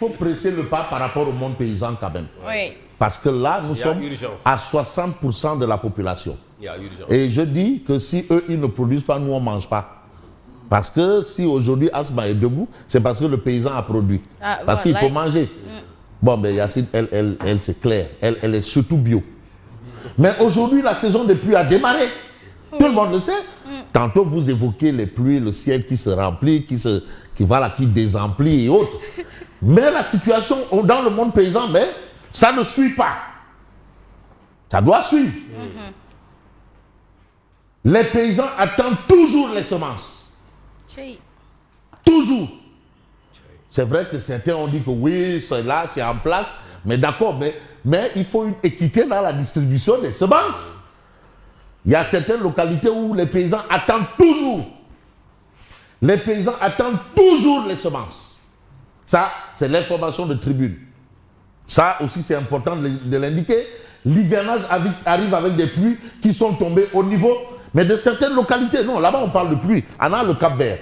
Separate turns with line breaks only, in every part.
Il faut presser le pas par rapport au monde paysan quand même.
Oui.
Parce que là, nous sommes à 60% de la population.
Il y a urgence.
Et je dis que si eux, ils ne produisent pas, nous, on ne mange pas. Parce que si aujourd'hui Asma est debout, c'est parce que le paysan a produit. Ah, parce qu'il faut manger. Bon, mais Yacine, elle c'est clair. Elle est surtout bio. Mais aujourd'hui, la saison des pluies a démarré. Tout le monde le sait. Tantôt, vous évoquez les pluies, le ciel qui se remplit, qui désemplit et autres. Mais la situation dans le monde paysan, mais ça ne suit pas. Ça doit suivre. Les paysans attendent toujours les semences. Toujours. C'est vrai que certains ont dit que oui, c'est là, c'est en place. Mais d'accord, mais il faut une équité dans la distribution des semences. Il y a certaines localités où les paysans attendent toujours. Les paysans attendent toujours les semences. Ça, c'est l'information de Tribune. Ça aussi, c'est important de l'indiquer. L'hivernage arrive avec des pluies qui sont tombées au niveau, mais de certaines localités. Non, là-bas, on parle de pluie. On a le Cap-Vert.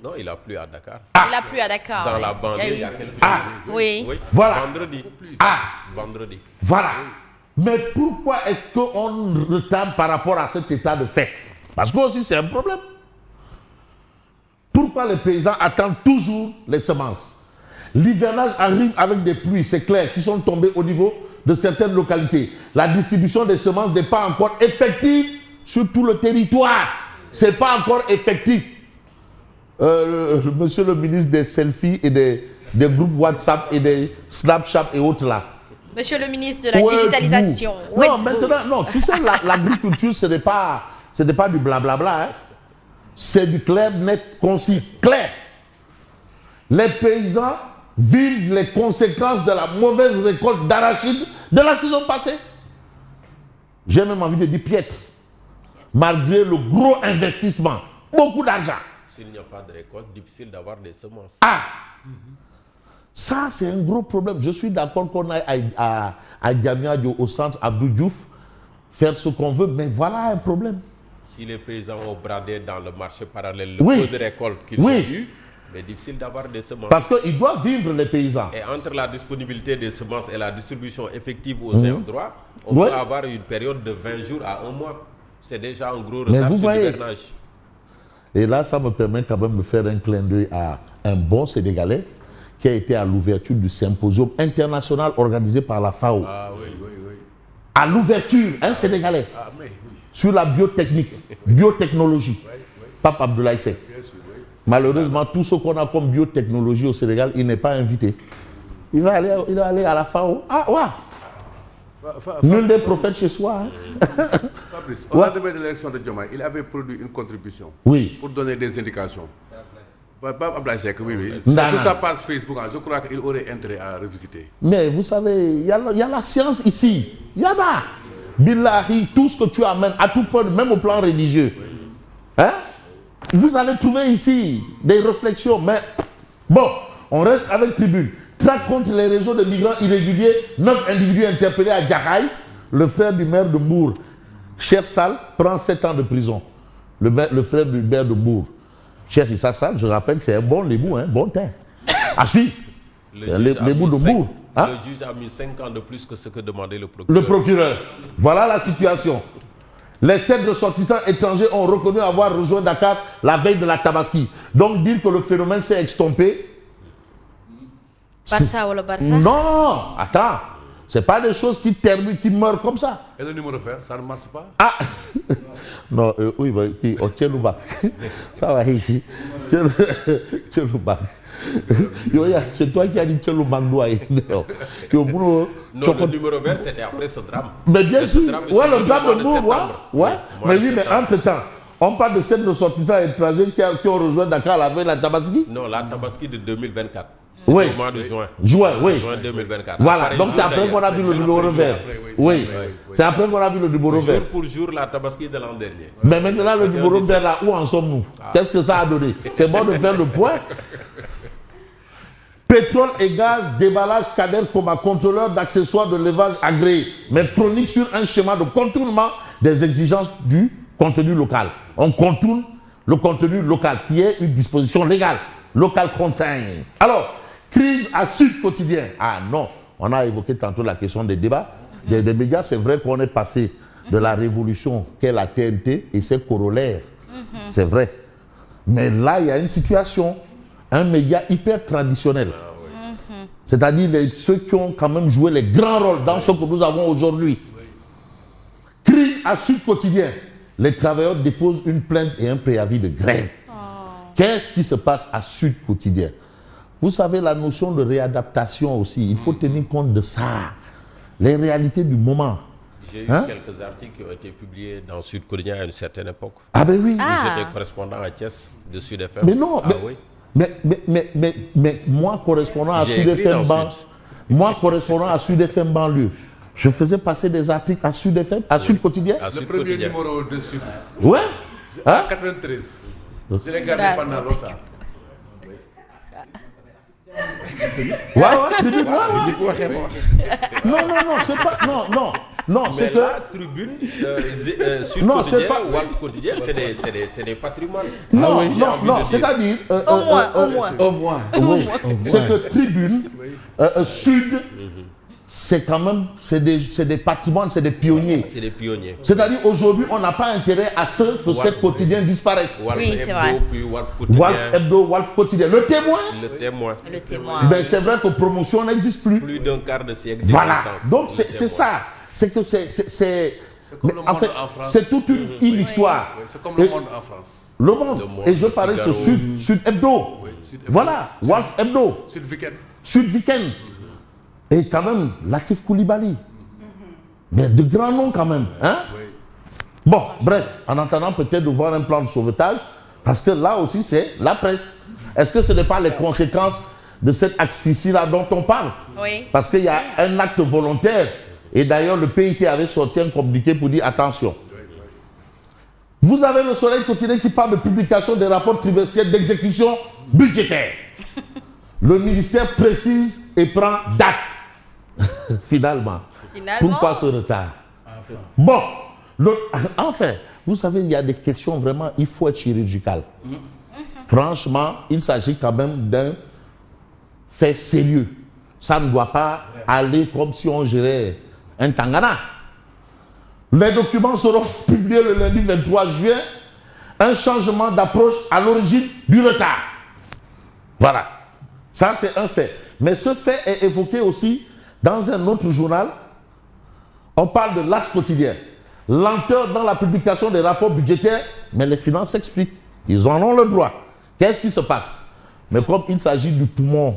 Non, il a plu à Dakar.
Il a plu à Dakar.
Dans la banlieue, il y a quelques jours.
Oui.
Voilà.
Vendredi. Vendredi.
Voilà. Mais pourquoi est-ce qu'on retarde par rapport à cet état de fait? Parce que aussi, c'est un problème. Pourquoi les paysans attendent toujours les semences? L'hivernage arrive avec des pluies, c'est clair, qui sont tombées au niveau de certaines localités. La distribution des semences n'est pas encore effective sur tout le territoire. Ce n'est pas encore effectif. Monsieur le ministre des selfies et des groupes WhatsApp et des Snapchat et autres là.
Monsieur le ministre de la digitalisation.
Non, maintenant, non, tu sais, l'agriculture, ce n'est pas du blablabla. Hein. C'est du clair, net, concis, clair. Les paysans vivent les conséquences de la mauvaise récolte d'arachide de la saison passée. J'ai même envie de dire piètre. Malgré le gros investissement, beaucoup d'argent.
S'il n'y a pas de récolte, difficile d'avoir des semences.
Ah! Ça, c'est un gros problème. Je suis d'accord qu'on aille à Diamniadio, au centre Abdou Diouf, faire ce qu'on veut, mais voilà un problème.
Si les paysans ont bradé dans le marché parallèle le peu de récolte qu'ils ont eu, mais difficile d'avoir des semences.
Parce qu'ils doivent vivre, les paysans.
Et entre la disponibilité des semences et la distribution effective aux ayants droit, on peut avoir une période de 20 jours à 1 mois. C'est déjà un gros retard sur l'hivernage.
Et là, ça me permet quand même de faire un clin d'œil à un bon Sénégalais qui a été à l'ouverture du symposium international organisé par la FAO.
Ah oui.
À l'ouverture, un Sénégalais.
Ah, mais, oui.
Sur la biotechnique, biotechnologie. Pape Abdoulaye Seck. Malheureusement, tout ce qu'on a comme biotechnologie au Sénégal, il n'est pas invité. Il va aller à la FAO. Ah, ouais. Nul des prophètes chez soi. Hein.
Fabrice, au lendemain de l'élection de Diomaye, il avait produit une contribution pour donner des indications. Pape Abdoulaye Seck, oui. Sur sa page Facebook, je crois qu'il aurait intérêt à revisiter.
Mais vous savez, il y a la science ici. Il y en a. Billahi, tout ce que tu amènes, à tout point, même au plan religieux, hein? Vous allez trouver ici des réflexions. Mais bon, on reste avec Tribune. Traque contre les réseaux de migrants irréguliers, 9 individus interpellés à Djakaï. Le frère du maire de Mour, Cheikh Sall, prend 7 ans de prison. Le frère du maire de Mour, Cheikh Issa Sall, je rappelle, c'est un bon lébou, un bon teint. Ah si, lébou de Mour. Hein?
Le juge a mis 5 ans de plus que ce que demandait le procureur.
Le procureur. Voilà la situation. Les 7 ressortissants étrangers ont reconnu avoir rejoint Dakar la veille de la Tabaski. Donc dire que le phénomène s'est extompé.
Barça ou le Barça?
Non, attends. Ce n'est pas des choses qui terminent, qui meurent comme ça.
Et le numéro vert, ça ne marche pas?
Ah non, oui, on tient le bas. Ça va ici. Tiens le bas. C'est toi qui as dit que le Magdoua.
Non, le numéro vert, c'était après ce drame.
Mais bien sûr, le drame de Mour, mais oui, mais entre-temps, on parle de 7 ressortissants étrangers qui ont rejoint Dakar la veille de la Tabaski.
Non, la Tabaski de 2024.
C'est
au mois de juin.
Juin
2024.
Voilà, donc c'est après qu'on a vu le numéro vert. Oui, c'est après qu'on a vu le numéro vert.
Jour pour jour, la Tabaski de l'an dernier.
Mais maintenant, le numéro vert, là, où en sommes-nous? Qu'est-ce que ça a donné? C'est bon de faire le point. Pétrole et gaz, déballage Kader comme un contrôleur d'accessoires de levage agréé, mais chronique sur un schéma de contournement des exigences du contenu local. On contourne le contenu local, qui est une disposition légale. Local content. Alors, Crise à Sud Quotidien. Ah non, on a évoqué tantôt la question des débats. Des médias, c'est vrai qu'on est passé de la révolution qu'est la TNT et ses corollaires. C'est vrai. Mais là, il y a une situation, un média hyper traditionnel. C'est-à-dire ceux qui ont quand même joué les grands rôles dans ce que nous avons aujourd'hui. Crise à Sud Quotidien. Les travailleurs déposent une plainte et un préavis de grève. Qu'est-ce qui se passe à Sud Quotidien? Vous savez, la notion de réadaptation aussi, il faut tenir compte de ça. Les réalités du moment.
J'ai eu quelques articles qui ont été publiés dans Sud Quotidien à une certaine époque.
Ah ben oui.
J'étais correspondant à Thiès de Sud FM.
Mais non, mais moi, correspondant à Sud FM banlieue, je faisais passer des articles à Sud FM, à Sud Quotidien.
Le premier numéro de Sud.
Ouais.
En 93. Je l'ai gardé pendant longtemps.
Non, c'est pas. Non, c'est que.
La Tribune, Sud Quotidien, Walf Quotidien, c'est des patrimoines.
Non, c'est-à-dire.
Au moins.
Oui. C'est que Tribune, Sud, c'est quand même. C'est des patrimoines, c'est des pionniers.
C'est des pionniers.
C'est-à-dire aujourd'hui, on n'a pas intérêt à ce que ces quotidiens disparaissent.
Oui, c'est vrai.
Puis Walf Quotidien.
Walf Hebdo, Walf Quotidien. Le Témoin.
Le Témoin.
Ben, c'est vrai que promotion n'existe plus.
Plus d'un quart de siècle.
Voilà. Donc c'est ça. C'est que c'est en fait, c'est toute une histoire.
C'est comme le Monde en France.
Le Monde. Et je parlais que Sud Hebdo. Voilà. Walf Hebdo. Sud Weekend. Et quand même, Latif Coulibaly. Mais de grands noms quand même. Hein? Bon, bref, en attendant peut-être de voir un plan de sauvetage, parce que là aussi c'est la presse. Est-ce que ce n'est pas les conséquences de cette asphyxie-là dont on parle?
Oui.
Parce qu'il y a un acte volontaire. Et d'ailleurs, le PIT avait sorti un communiqué pour dire attention. Vous avez le Soleil Quotidien qui parle de publication des rapports trimestriels d'exécution budgétaire. Le ministère précise et prend date. Finalement. Pourquoi ce retard? Bon, enfin, vous savez, il y a des questions vraiment, il faut être chirurgical. Franchement, il s'agit quand même d'un fait sérieux. Ça ne doit pas aller comme si on gérait un tangana. Les documents seront publiés le lundi 23 juin. Un changement d'approche à l'origine du retard. Voilà. Ça, c'est un fait. Mais ce fait est évoqué aussi dans un autre journal. On parle de l'As quotidien. Lenteur dans la publication des rapports budgétaires, mais les finances s'expliquent. Ils en ont le droit. Qu'est-ce qui se passe? Mais comme il s'agit du poumon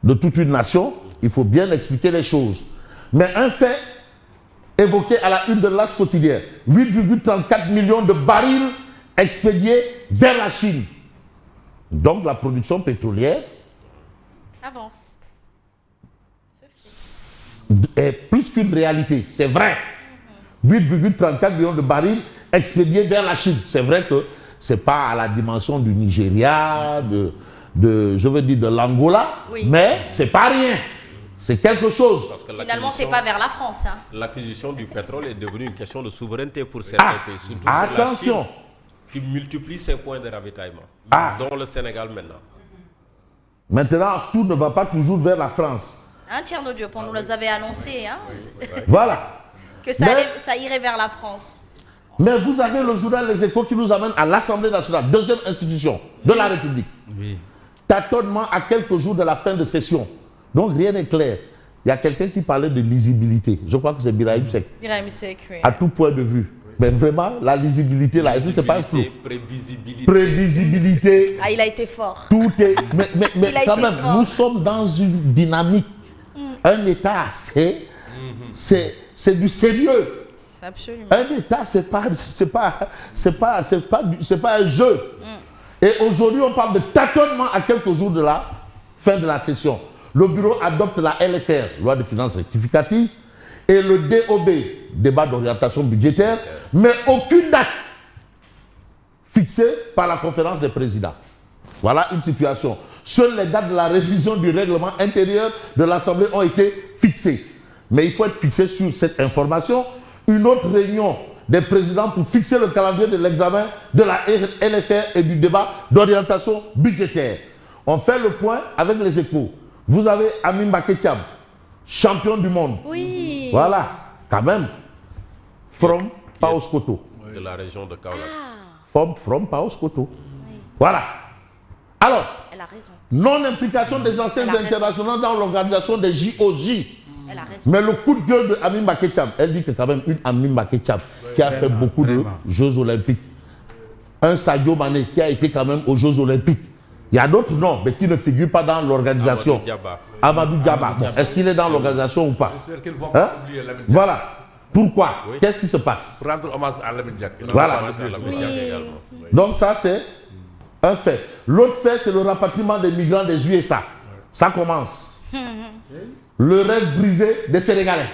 de toute une nation, il faut bien expliquer les choses. Mais un fait évoqué à la une de l'As quotidien, 8,34 millions de barils expédiés vers la Chine. Donc la production pétrolière
avance.
Est plus qu'une réalité, c'est vrai. 8,34 millions de barils expédiés vers la Chine. C'est vrai que ce n'est pas à la dimension du Nigeria, je veux dire de l'Angola, oui. Mais ce n'est pas rien. C'est quelque chose.
Finalement, ce n'est pas vers la France. Hein.
L'acquisition du pétrole est devenue une question de souveraineté pour certains pays. Surtout
attention.
La Chine, qui multiplie ses points de ravitaillement, dont le Sénégal maintenant.
Maintenant, tout ne va pas toujours vers la France.
Hein, Thierno Diop, on nous les avait annoncé. Hein,
voilà.
Que ça irait vers la France.
Mais vous avez le journal Les Échos qui nous amène à l'Assemblée nationale, deuxième institution de la République. Oui. Tâtonnement à quelques jours de la fin de session. Donc rien n'est clair. Il y a quelqu'un qui parlait de lisibilité. Je crois que c'est Birahim Seck.
Birahim Seck, oui.
À tout point de vue. Mais vraiment, la lisibilité, là, est-ce que c'est pas un flou? Prévisibilité.
Ah, il a été fort.
Tout est... Mais quand même, nous sommes dans une dynamique. Un État, c'est du sérieux.
Absolument.
Un État, c'est pas un jeu. Et aujourd'hui, on parle de tâtonnement à quelques jours de la fin de la session. Le bureau adopte la LFR, loi de finances rectificative, et le DOB, débat d'orientation budgétaire, mais aucune date fixée par la conférence des présidents. Voilà une situation. Seules les dates de la révision du règlement intérieur de l'Assemblée ont été fixées. Mais il faut être fixé sur cette information. Une autre réunion des présidents pour fixer le calendrier de l'examen de la LFR et du débat d'orientation budgétaire. On fait le point avec les Échos. Vous avez Amin Baketiam, champion du monde.
Oui.
Voilà, quand même. From Paoskoto.
De la région de Kaolack.
From Paoskoto. Oui. Voilà. Alors,
elle a raison.
Non-implication des anciens internationaux dans l'organisation des JOJ.
Elle a raison.
Mais le coup de gueule de Amin Baketiam, elle dit que quand même une Amin Baketiam qui a fait beaucoup de Jeux Olympiques. Un Sadio Mané qui a été quand même aux Jeux Olympiques. Il y a d'autres noms, mais qui ne figurent pas dans l'organisation. Amadou Diaba. Bon, est-ce qu'il est dans l'organisation ou pas?
J'espère qu'ils vont pas oublier Lamine Diack.
Voilà. Pourquoi? Qu'est-ce qui se passe?
Rendre hommage à Lamine Diack.
Voilà. Donc ça, c'est un fait. L'autre fait, c'est le rapatriement des migrants des USA. Ça commence. Le rêve brisé des Sénégalais.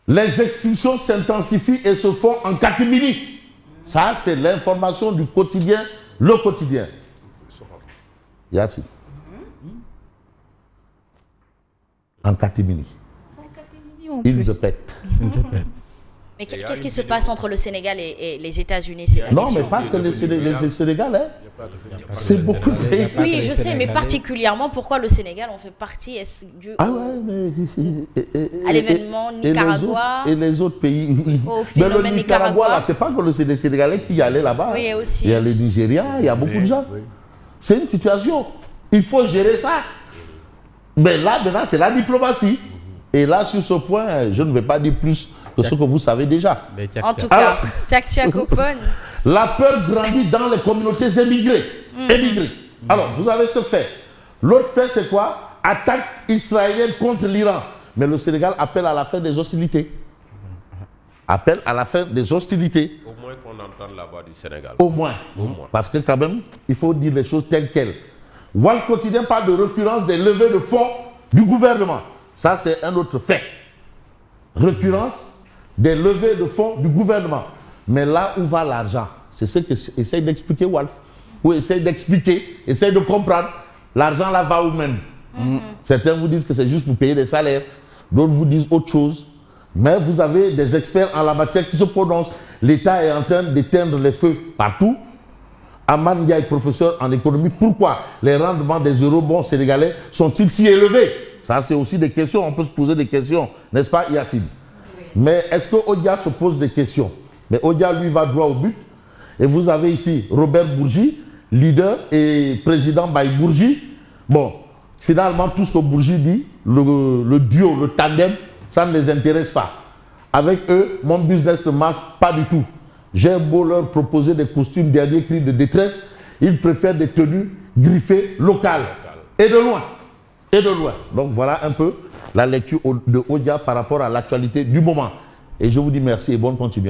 Les expulsions s'intensifient et se font en catimini. Ça, c'est l'information du quotidien, le quotidien. Yassi. En catimini. In the pet.
Mais qu'est-ce qui se passe entre le Sénégal et les États-Unis?
Non, mais pas que les Sénégalais. C'est beaucoup de pays.
Oui, je sais, mais particulièrement, pourquoi le Sénégal en fait partie du
à
l'événement Nicaragua
et les autres pays.
Mais le
Nicaragua, c'est pas que c'est les Sénégalais qui y allaient là-bas.
Oui, aussi.
Il y a les Nigériens, il y a beaucoup de gens. C'est une situation. Il faut gérer ça. Mais là, maintenant, c'est la diplomatie. Et là, sur ce point, je ne vais pas dire plus que ce que vous savez déjà.
En tout cas, tchak open.
La peur grandit dans les communautés émigrées. Alors, vous avez ce fait. L'autre fait, c'est quoi? Attaque israélienne contre l'Iran. Mais le Sénégal appelle à la fin des hostilités. Appelle à la fin des hostilités.
Au moins qu'on entende la voix du Sénégal.
Au moins. Parce que quand même, il faut dire les choses telles quelles. Walf Quotidien parle de récurrence des levées de fonds du gouvernement. Ça, c'est un autre fait. Récurrence des levées de fonds du gouvernement. Mais là où va l'argent, c'est ce que essaye d'expliquer Walf. Ou essaye d'expliquer, essaye de comprendre. L'argent là va où même. Certains vous disent que c'est juste pour payer des salaires. D'autres vous disent autre chose. Mais vous avez des experts en la matière qui se prononcent. L'État est en train d'éteindre les feux partout. Aman Ndiaye, professeur en économie, pourquoi les rendements des eurobonds sénégalais sont-ils si élevés? Ça, c'est aussi des questions. On peut se poser des questions, n'est-ce pas, Yacine? Mais est-ce que Odia se pose des questions? Mais Odia, lui, va droit au but. Et vous avez ici Robert Bourgi, leader et président Baye Bourgi. Bon, finalement, tout ce que Bourgi dit, le duo, le tandem, ça ne les intéresse pas. Avec eux, mon business ne marche pas du tout. J'ai beau leur proposer des costumes dernier cri de détresse, ils préfèrent des tenues griffées locales. Et de loin. Et de loin. Donc voilà un peu la lecture de Odia par rapport à l'actualité du moment. Et je vous dis merci et bonne continuation.